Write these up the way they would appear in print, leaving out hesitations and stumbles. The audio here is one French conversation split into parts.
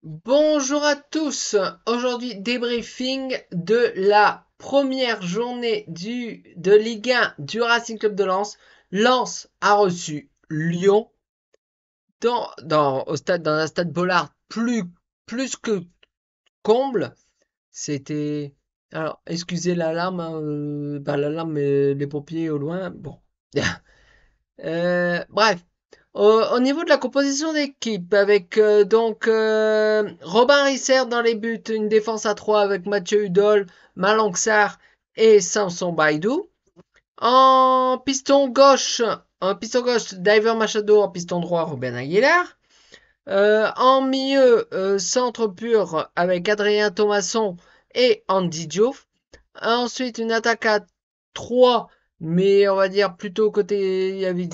Bonjour à tous. Aujourd'hui, débriefing de la première journée de Ligue 1 du Racing Club de Lens. Lens a reçu Lyon dans un stade Bollard plus que comble. C'était. Alors, excusez l'alarme, hein, l'alarme, les pompiers au loin. Bon. Bref, au niveau de la composition d'équipe, avec Robin Risser dans les buts, une défense à 3 avec Mathieu Hudol, Malang Sarr et Samson Baidou. En piston gauche, Diver Machado, en piston droit, Ruben Aguilar. En milieu, centre pur avec Adrien Thomasson et Andy Diouf. Ensuite, une attaque à 3, mais on va dire plutôt côté. Il y avait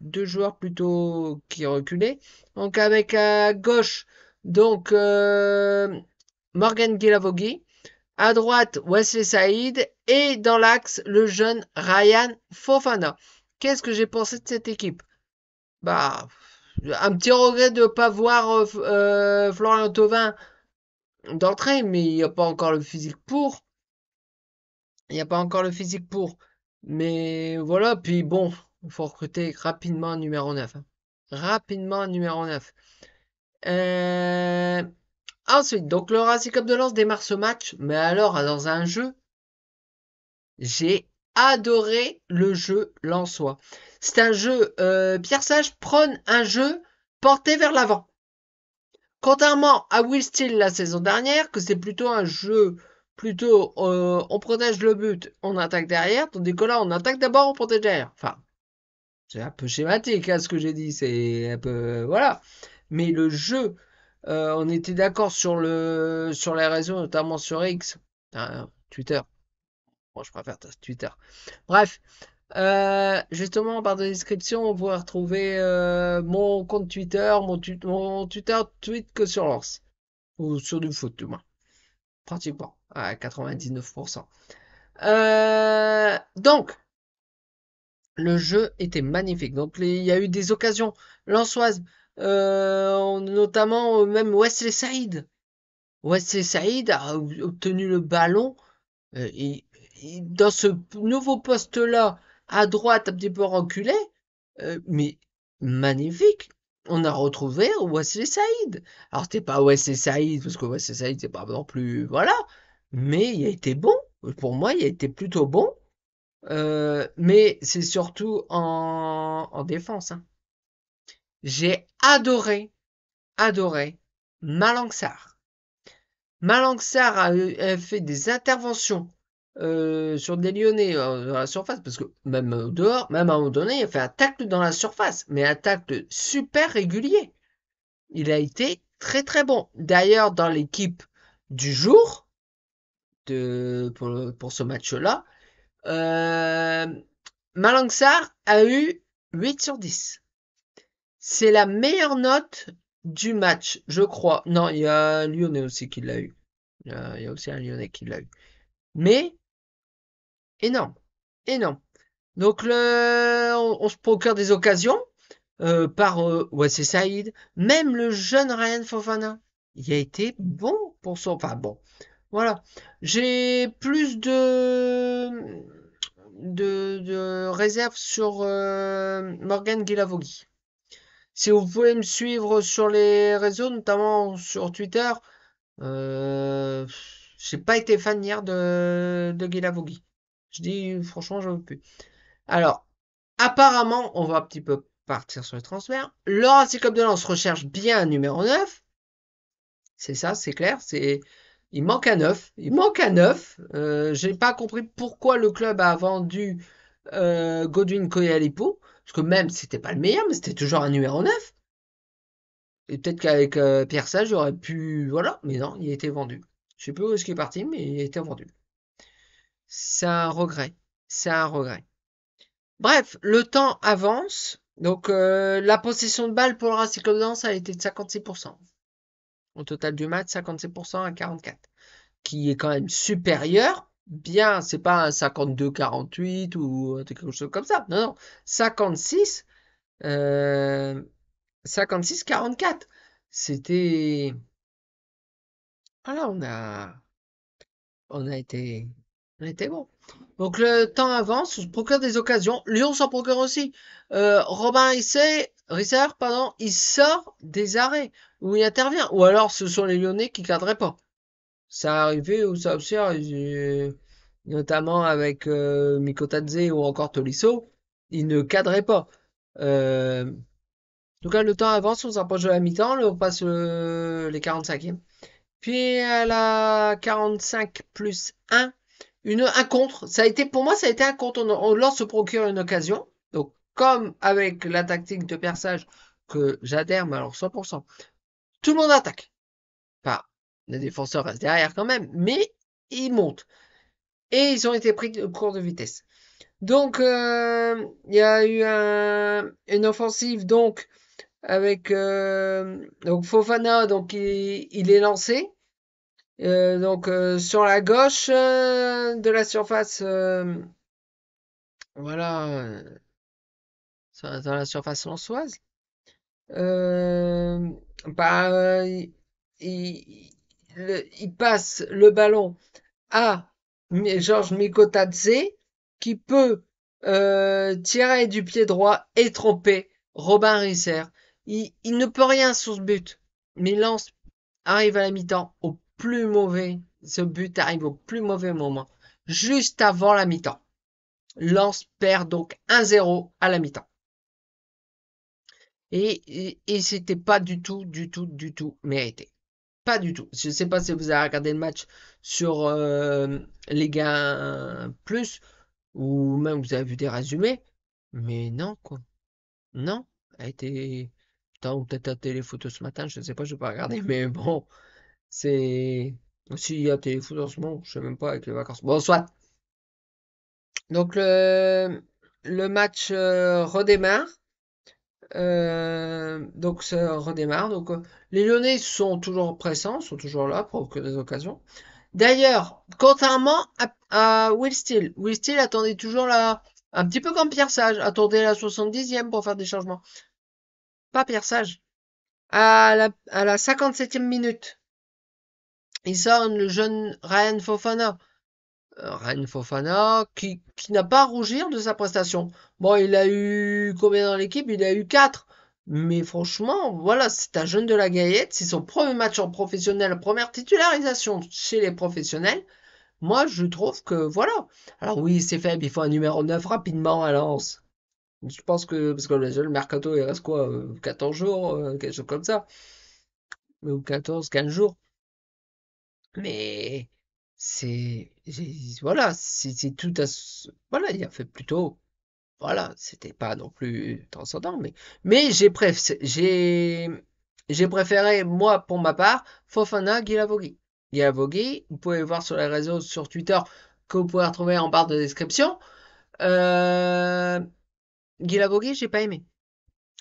deux joueurs plutôt qui reculaient. Donc, avec à gauche, donc Morgan Guilavogui. À droite, Wesley Saïd. Et dans l'axe, le jeune Ryan Fofana. Qu'est-ce que j'ai pensé de cette équipe? Bah, un petit regret de ne pas voir Florian Thauvin d'entrée, mais il n'y a pas encore le physique pour. Il n'y a pas encore le physique pour. Mais voilà, puis bon, il faut recruter rapidement un numéro 9, hein. Rapidement un numéro 9. Euh, Ensuite, donc le Racing Club de Lens démarre ce match, mais alors dans un jeu, j'ai adoré le jeu lensois. C'est un jeu, Pierre Sage prône un jeu porté vers l'avant. Contrairement à Will Steele la saison dernière, que c'est plutôt un jeu, plutôt on protège le but, on attaque derrière, tandis que là on attaque d'abord, on protège derrière. Enfin, c'est un peu schématique hein, ce que j'ai dit, c'est un peu voilà. Mais le jeu, on était d'accord sur les réseaux, notamment sur X, Twitter. Moi je préfère Twitter. Bref, justement, en barre de description, on pourra retrouver mon compte Twitter, mon Twitter tweet que sur Lance. Ou sur du foot, du moins. Pratiquement, à 99%. Donc, le jeu était magnifique. Donc, il y a eu des occasions lensoises, notamment même Wesley Saïd. Wesley Saïd a obtenu le ballon et, dans ce nouveau poste-là, à droite, un petit peu reculé, mais magnifique. On a retrouvé Wesley Saïd. Alors, c'était pas Wesley Saïd, parce que Wesley Saïd, c'est pas non plus. Voilà. Mais il a été bon. Pour moi, il a été plutôt bon. Mais c'est surtout en défense, hein. J'ai adoré Malang Sarr. Malang Sarr a fait des interventions sur des Lyonnais dans la surface, parce que même dehors, même à un moment donné, il a fait un tacle dans la surface, mais un tacle super régulier. Il a été très très bon. D'ailleurs, dans l'équipe du jour pour ce match-là, euh, Malang Sarr a eu 8 sur 10. C'est la meilleure note du match, je crois. Non, il y a un Lyonnais aussi qui l'a eu. Il y a aussi un Lyonnais qui l'a eu. Mais énorme, énorme. Donc on se procure des occasions par Wesley Saïd, même le jeune Ryan Fofana. Il a été bon pour son. Enfin bon, voilà. J'ai plus de réserves sur Morgan Guilavogui. Si vous pouvez me suivre sur les réseaux, notamment sur Twitter, euh, j'ai pas été fan hier de Guilavogui. Je dis franchement, je veux plus. Alors, apparemment, on va un petit peu partir sur les transferts. Le Racing Club de Lens recherche bien un numéro 9. C'est ça, c'est clair. Il manque un 9. Il manque un 9. J'ai pas compris pourquoi le club a vendu Godwin Koyalipo. Parce que même, c'était pas le meilleur, mais c'était toujours un numéro 9. Et peut-être qu'avec Pierre Sage, j'aurais pu. Voilà, mais non, il a été vendu. Je sais pas où est-ce qu'il est parti, mais il a été vendu. C'est un regret. C'est un regret. Bref, le temps avance. Donc, la possession de balle pour le Racing Club de Lens a été de 56%. Au total du match, 56% à 44. Qui est quand même supérieur. Bien, c'est pas un 52-48 ou quelque chose comme ça. Non, non. 56, euh, 56-44. C'était. Voilà, on a été, on a été bon. Donc le temps avance, on se procure des occasions. Lyon s'en procure aussi. Robin Risser, pardon, il sort des arrêts où il intervient. Ou alors ce sont les Lyonnais qui cadraient pas. Ça arrivait ou ça aussi arrivé, notamment avec Mikotadze ou encore Tolisso, ils ne cadraient pas. En tout cas, le temps avance, on s'approche de la mi-temps, là, on passe les 45e. Puis à la 45 plus 1, un contre. Ça a été, pour moi, ça a été un contre. On se procure une occasion. Donc, comme avec la tactique de perçage que j'adhère, mais alors 100%, tout le monde attaque. Enfin, les défenseurs restent derrière quand même, mais ils montent. Et ils ont été pris au cours de vitesse. Donc, il y a eu une offensive donc avec donc Fofana, donc il est lancé. Donc sur la gauche de la surface, voilà, dans la surface lensoise. Euh, bah, il, il passe le ballon à Georges Mikotadze qui peut tirer du pied droit et tromper Robin Risser. Il ne peut rien sur ce but, mais Lens arrive à la mi-temps au plus mauvais. Ce but arrive au plus mauvais moment, juste avant la mi-temps. Lens perd donc 1-0 à la mi-temps. Et c'était pas du tout, du tout, du tout mérité. Pas du tout. Je ne sais pas si vous avez regardé le match sur Ligue 1 Plus ou même vous avez vu des résumés, mais non, quoi. Non. A été. Putain, ou peut-être à Téléfoot ce matin, je ne sais pas, je vais pas regarder, mais bon, c'est. S'il y a Téléfoot en ce moment, je sais même pas avec les vacances. Bon, soit. Donc le match redémarre. Donc ça redémarre. Donc les Lyonnais sont toujours pressants, sont toujours là pour que des occasions. D'ailleurs, contrairement à Will Steele attendait toujours là, un petit peu comme Pierre Sage, attendait la 70e pour faire des changements. Pas Pierre Sage. À la 57e minute, il sort le jeune Ryan Fofana. Ryan Fofana qui n'a pas à rougir de sa prestation. Bon, il a eu combien dans l'équipe? Il a eu 4. Mais franchement, voilà, c'est un jeune de la Gaillette. C'est son premier match en professionnel, première titularisation chez les professionnels. Moi, je trouve que voilà. Alors oui, c'est faible, il faut un numéro 9 rapidement à Lens. Je pense que, parce que le mercato, il reste quoi, 14 jours, quelque chose comme ça. Ou 14, 15 jours. Mais voilà, c'est tout à voilà, il a fait plutôt, voilà, c'était pas non plus transcendant, mais j'ai préféré, moi, pour ma part, Fofana, Guilavogui. Guilavogui, vous pouvez voir sur les réseaux, sur Twitter, que vous pouvez retrouver en barre de description. Euh, Guilavogui, j'ai pas aimé.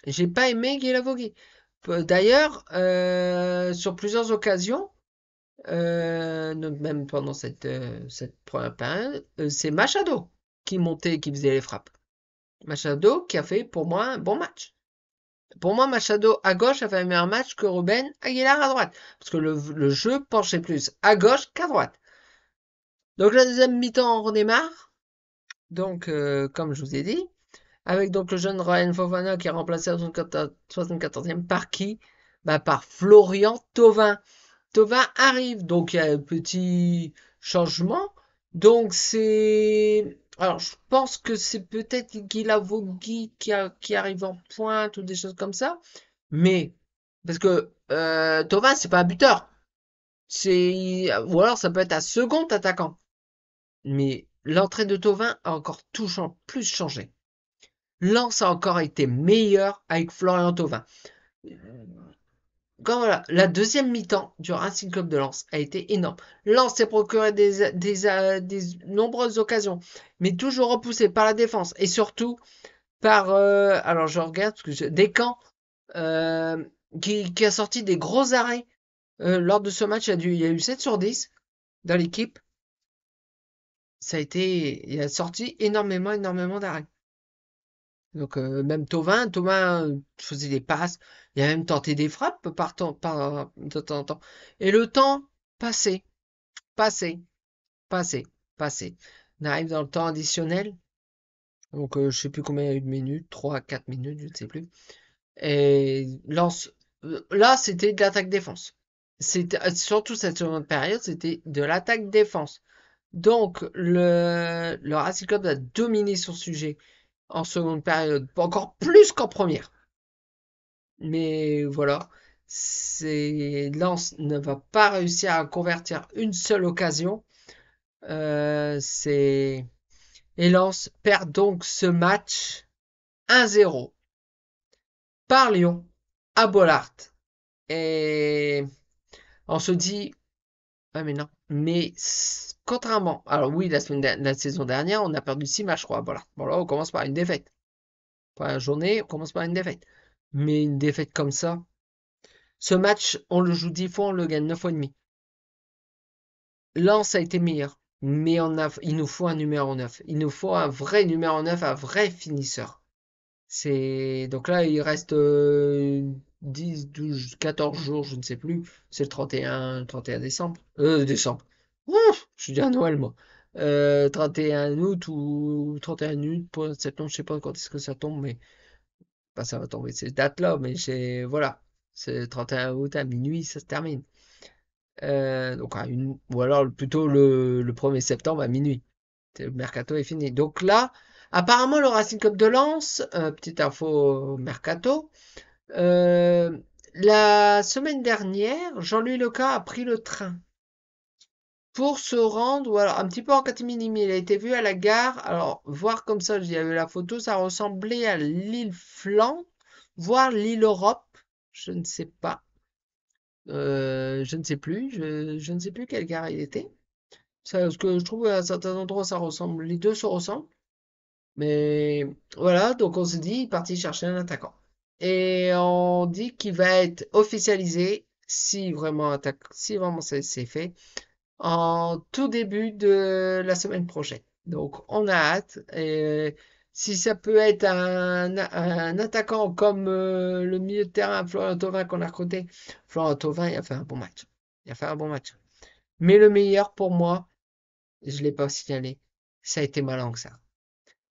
J'ai pas aimé Guilavogui. D'ailleurs, sur plusieurs occasions, donc même pendant cette première période, c'est Machado qui montait, qui faisait les frappes. Machado qui a fait pour moi un bon match. Pour moi, Machado à gauche a fait un meilleur match que Ruben Aguilar à droite. Parce que le jeu penchait plus à gauche qu'à droite. Donc la deuxième mi-temps on redémarre. Donc comme je vous ai dit, avec donc le jeune Ryan Fofana qui est remplacé à 74e par qui? Bah, par Florian Thauvin. Thauvin arrive, donc il y a un petit changement. Donc c'est... Alors je pense que c'est peut-être Guilavogui qui arrive en pointe ou des choses comme ça. Mais, parce que Thauvin, c'est pas un buteur. Ou alors ça peut être un second attaquant. Mais l'entrée de Thauvin a encore plus changé. Lens a encore été meilleur avec Florian Thauvin. Quand voilà, la deuxième mi-temps du Racing Club de Lens a été énorme. Lens s'est procuré des nombreuses occasions, mais toujours repoussé par la défense et surtout par, alors je regarde, parce que Descamps, euh, qui a sorti des gros arrêts lors de ce match. Il y a eu 7 sur 10 dans l'équipe. Il a sorti énormément, énormément d'arrêts. Donc même Thauvin faisait des passes, il a même tenté des frappes de temps en temps. Et le temps Passé, passé, passé, passé. On arrive dans le temps additionnel. Donc, je sais plus combien il y a eu de minutes, 3 4 minutes, je ne sais plus. Et lance. Là, c'était de l'attaque-défense. C'était surtout cette seconde période, c'était de l'attaque-défense. Donc, le Racing Club a dominé son sujet en seconde période, encore plus qu'en première. Mais voilà, c'est Lens ne va pas réussir à convertir une seule occasion. C'est Et Lens perd donc ce match 1-0 par Lyon à Bollard. Et on se dit, ah mais non, mais contrairement, alors oui, la saison dernière, on a perdu 6 matchs, je crois, à Bollard. Bon là, on commence par une défaite. Première journée, on commence par une défaite. Mais une défaite comme ça, ce match, on le joue 10 fois, on le gagne 9 fois et demi. Lens a été meilleur, mais il nous faut un numéro 9. Il nous faut un vrai numéro 9, un vrai finisseur. Donc là, il reste 10, 12, 14 jours, je ne sais plus. C'est le 31 décembre. Décembre. Ouf, je dis à Noël, moi. 31 août ou 31 août pour septembre, je sais pas quand est-ce que ça tombe, mais pas ça va tomber ces dates-là, mais voilà. C'est le 31 août à minuit, ça se termine. Donc, ou alors plutôt le 1er septembre à minuit. Le mercato est fini. Donc là, apparemment, le Racing Club de Lens, petite info mercato, euh, la semaine dernière, Jean-Louis Leca a pris le train pour se rendre, ou alors un petit peu en catimini, il a été vu à la gare. Alors, voir comme ça, il y avait la photo, ça ressemblait à l'île Flandre, voire l'île Europe, je ne sais pas. Je ne sais plus, je ne sais plus quelle gare il était. Parce que je trouve à certains endroits ça ressemble, les deux se ressemblent. Mais voilà, donc on se dit, il est parti chercher un attaquant. Et on dit qu'il va être officialisé si vraiment c'est fait, en tout début de la semaine prochaine. Donc on a hâte. Et si ça peut être un attaquant comme le milieu de terrain Florian Thauvin qu'on a recruté, Florian Thauvin, il a fait un bon match. Il a fait un bon match. Mais le meilleur pour moi, je ne l'ai pas signalé, ça a été Malang Sarr.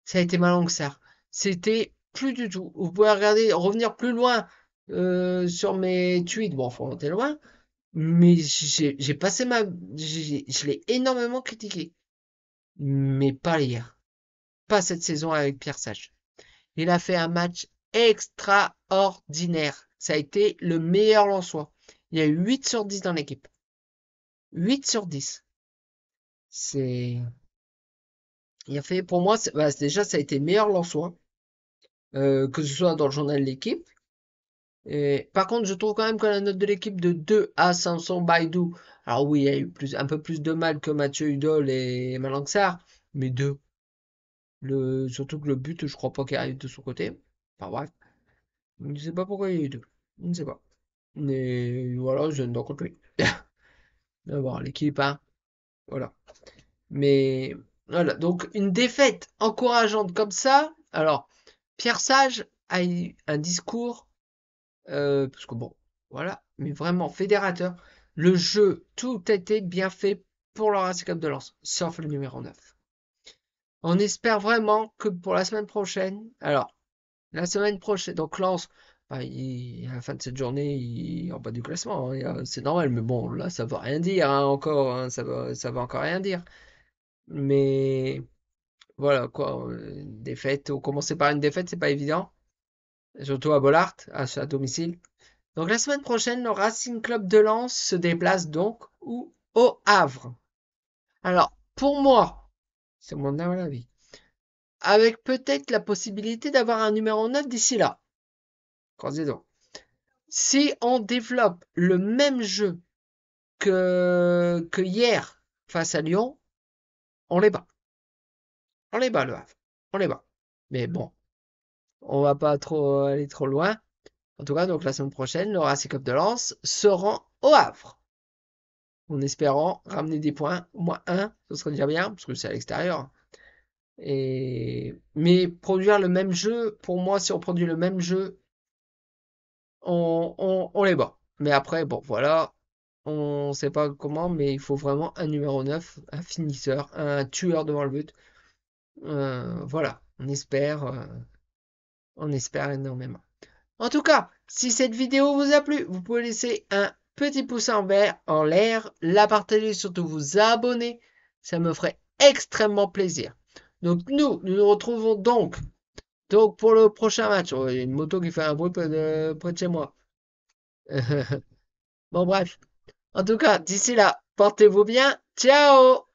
Ça a été Malang Sarr. C'était plus du tout. Vous pouvez regarder, revenir plus loin sur mes tweets. Bon, faut monter loin. Mais j'ai passé je l'ai énormément critiqué. Mais pas hier. Pas cette saison avec Pierre Sage. Il a fait un match extraordinaire. Ça a été le meilleur Lensois. Il y a eu 8 sur 10 dans l'équipe. 8 sur 10. C'est. Il a fait, pour moi, déjà, ça a été meilleur Lensois. Que ce soit dans le journal de l'équipe. Et, par contre, je trouve quand même que la note de l'équipe de 2 à Samson Baïdou, alors oui, il y a eu un peu plus de mal que Mathieu Hudol et Malang Sarr, mais 2. Surtout que le but, je crois pas qu'il arrive de son côté. Enfin bref, je ne sais pas pourquoi il y a eu 2. Je ne sais pas. Mais voilà, je ne dois contre lui. D'avoir l'équipe, hein. Voilà. Mais voilà, donc une défaite encourageante comme ça. Alors, Pierre Sage a eu un discours. Parce que bon, voilà, mais vraiment fédérateur. Le jeu, tout a été bien fait pour le Racing Club de Lens, sauf le numéro 9. On espère vraiment que pour la semaine prochaine, alors, la semaine prochaine, donc Lens, bah, à la fin de cette journée, il est en bas du classement, hein, c'est normal, mais bon, là, ça veut rien dire hein, encore, hein, ça va encore rien dire. Mais voilà, quoi, défaite, commencer par une défaite, c'est pas évident, surtout à Bollard, à domicile. Donc la semaine prochaine, le Racing Club de Lens se déplace donc au Havre. Alors, pour moi, c'est mon avis, avec peut-être la possibilité d'avoir un numéro 9 d'ici là. Croisez donc. Si on développe le même jeu que hier face à Lyon, on les bat. On les bat, le Havre. On les bat. Mais bon, on va pas trop aller trop loin. En tout cas, donc la semaine prochaine, le Racing Club de Lens se rend au Havre. En espérant ramener des points, au moins un, ce serait déjà bien, parce que c'est à l'extérieur. Mais produire le même jeu, pour moi, si on produit le même jeu, on les bat. Mais après, bon, voilà, On sait pas comment, mais il faut vraiment un numéro 9, un finisseur, un tueur devant le but. Voilà, on espère énormément. En tout cas, si cette vidéo vous a plu, vous pouvez laisser un petit pouce en l'air, la partager, surtout vous abonner. Ça me ferait extrêmement plaisir. Donc nous nous retrouvons donc pour le prochain match. Oh, il y a une moto qui fait un bruit près de chez moi. Bon bref. En tout cas, d'ici là, portez-vous bien. Ciao!